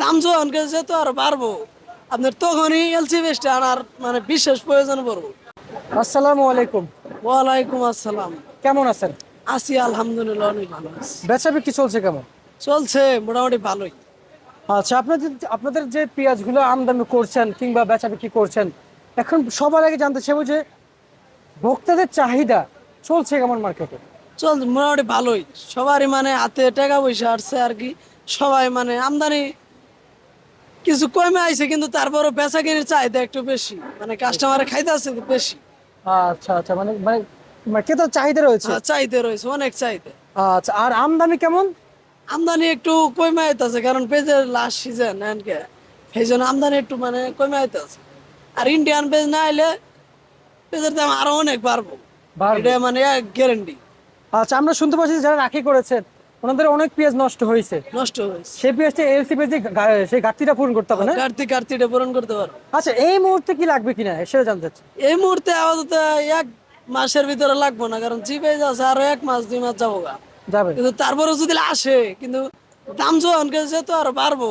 দাম যখন গেছে তো আর বাড়বো, আপনার তখনই এলসি বেসটা আনার মানে বিশেষ প্রয়োজন পড়বো। আসসালামু আলাইকুম। ওয়ালাইকুম আসসালাম। কেমন আছেন? আছি আলহামদুলিল্লাহ, অনেক ভালো আছি। বেচা বিক্রি চলছে কেমন? চলছে মোটামুটি ভালোই। আচ্ছা, আপনাদের যে পেঁয়াজগুলো আমদানি করছেন কিংবা বেচা বিক্রি করছেন, এখন সবার আগে জানতে চাইবো যে ভোক্তাদের চাহিদা চলছে কেমন মার্কেটে? চলছে মোটামুটি ভালোই, সবারই মানে হাতে টাকা পয়সা আসছে আর কি। সবাই মানে আমদানি কিছু কমে আইছে, কিন্তু তারপরও বেচা কিনির চাহিদা একটু বেশি, মানে কাস্টমারে খাইতে আছে বেশি। আচ্ছা আচ্ছা, মানে মানে মানে ক্রেতার চাহিদা রয়েছে। হ্যাঁ, চাহিদা রয়েছে, অনেক চাহিদা। আচ্ছা, আর আমদানি কেমন? আমদানি একটু কমে আইতাছে, কারণ পেঁয়াজের লাস্ট সিজন এনকে, সেই জন্য আমদানি একটু মানে কমে আইতাছে। আর ইন্ডিয়ান পেঁয়াজ না আইলে পেঁয়াজের দাম আরো অনেক বাড়বো, বাড়বে। এটা মানে গ্যারেন্টি। আচ্ছা, আমরা শুনতে পাচ্ছি যে যারা রাখি করেছেন ওনাদের অনেক পেঁয়াজ নষ্ট হয়েছে। নষ্ট হয়েছে, সেই পেঁয়াজটা এলসি পেঁয়াজ সেই ঘাটতিটা পূরণ করতে হবে না? কার্তিটা পূরণ করতে পারবো। আচ্ছা, এই মুহূর্তে কি লাগবে কিনা সেটা জানতে চাচ্ছি। এই মুহূর্তে আপাতত এক মাসের ভিতরে লাগবো না, কারণ জি পেঁয়াজ আছে আরো 1 মাস 2 মাস যাবো গা। যাবে। কিন্তু তারপরে যদি আসে, কিন্তু দাম যখন গেছে তো আর বাড়বো,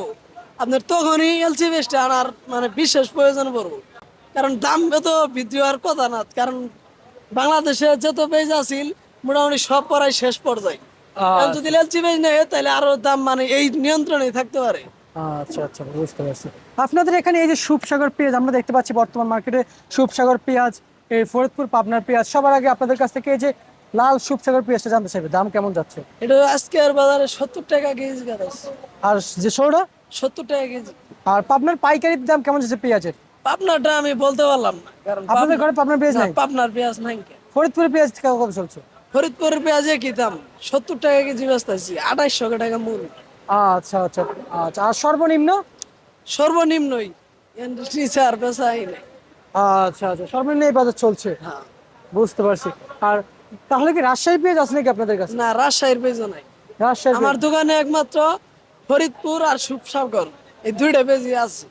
আপনার তখনই এলসি বেসটা আনার মানে বিশেষ প্রয়োজন পড়বো। কারণ দাম তো বৃদ্ধি হওয়ার কথা না, কারণ বাংলাদেশে যত পেজ আছিল মোটামুটি সব পড়াই শেষ পর্যায়ে। এখন যদি এলসি পেজ নেয় তাহলে আরো দাম মানে এই নিয়ন্ত্রণে থাকতে পারে। আচ্ছা আচ্ছা, বুঝতে পারছি। আপনাদের এখানে এই যে সুপসাগর পেঁয়াজ আমরা দেখতে পাচ্ছি বর্তমান মার্কেটে, সুপসাগর পেঁয়াজ, এই ফরিদপুর পাবনার পেঁয়াজ, সবার আগে আপনাদের কাছ থেকে এই যে লাল সুপসাগর পেঁয়াজটা জানতে চাইবে দাম কেমন যাচ্ছে? এটা আজকের বাজারে 70 টাকা কেজি গাছ। আর যে সরটা? 70 টাকা কেজি। আর পাবনার পাইকারির দাম কেমন যাচ্ছে পেঁয়াজের? পাবনারটা আমি বলতে পারলাম না, কারণ আপনাদের ঘরে পাবনার পেঁয়াজ না, নাই? পাবনার পেঁয়াজ নাই। ফরিদপুরের পেঁয়াজ কত চলছে? ফরিদপুরের পেঁয়াজ কি দাম? 70 টাকা কেজি বেচতেছি, 2800 টাকা মূল। আচ্ছা আচ্ছা আচ্ছা, আর সর্বনিম্ন? সর্বনিম্নই, এর নিচে আর বেচাই নাই। আচ্ছা আচ্ছা, সর্বনিম্ন এই বাজার চলছে। হ্যাঁ। বুঝতে পারছি। আর তাহলে কি রাজশাহী পেঁয়াজ আছে নাকি আপনাদের কাছে? না, রাজশাহীর পেঁয়াজ নাই। রাজশাহী আমার দোকানে একমাত্র ফরিদপুর আর সুপসাগর, এই দুইটা পেঁয়াজই আছে।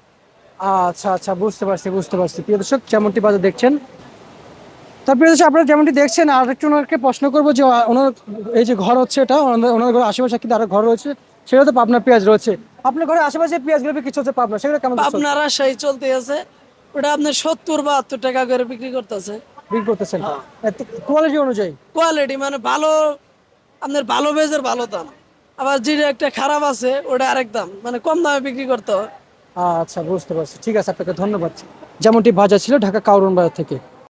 আচ্ছা আচ্ছা, বুঝতে পারছি বুঝতে পারছি। প্রিয় দর্শক, যেমনটি বাজার দেখছেন, তার প্রিয় দর্শক আপনারা যেমনটি দেখছেন, আর একটু ওনাকে প্রশ্ন করবো যে ওনার এই যে ঘর হচ্ছে এটা, ওনার ঘরের আশেপাশে কিন্তু আরো ঘর রয়েছে, সেটা তো পাবনা পেঁয়াজ রয়েছে। আপনার ঘরের আশেপাশে পেঁয়াজগুলো বিক্রি চলছে পাবনা, সেগুলো কেমন চলছে? পাবনা রাজশাহী চলতে আছে, ওটা আপনার 70-72 টাকা করে বিক্রি করতেছে। বিক্রি করতেছেন কোয়ালিটি অনুযায়ী? কোয়ালিটি মানে ভালো, আপনার ভালো পেঁয়াজের ভালো দাম। আবার যেটা একটা খারাপ আছে ওটা আরেক দাম, মানে কম দামে বিক্রি করতে হয়। আচ্ছা, বুঝতে পারছি। ঠিক আছে, আপনাকে ধন্যবাদ। যেমনটি বাজার ছিল ঢাকা কাউরন বাজার থেকে।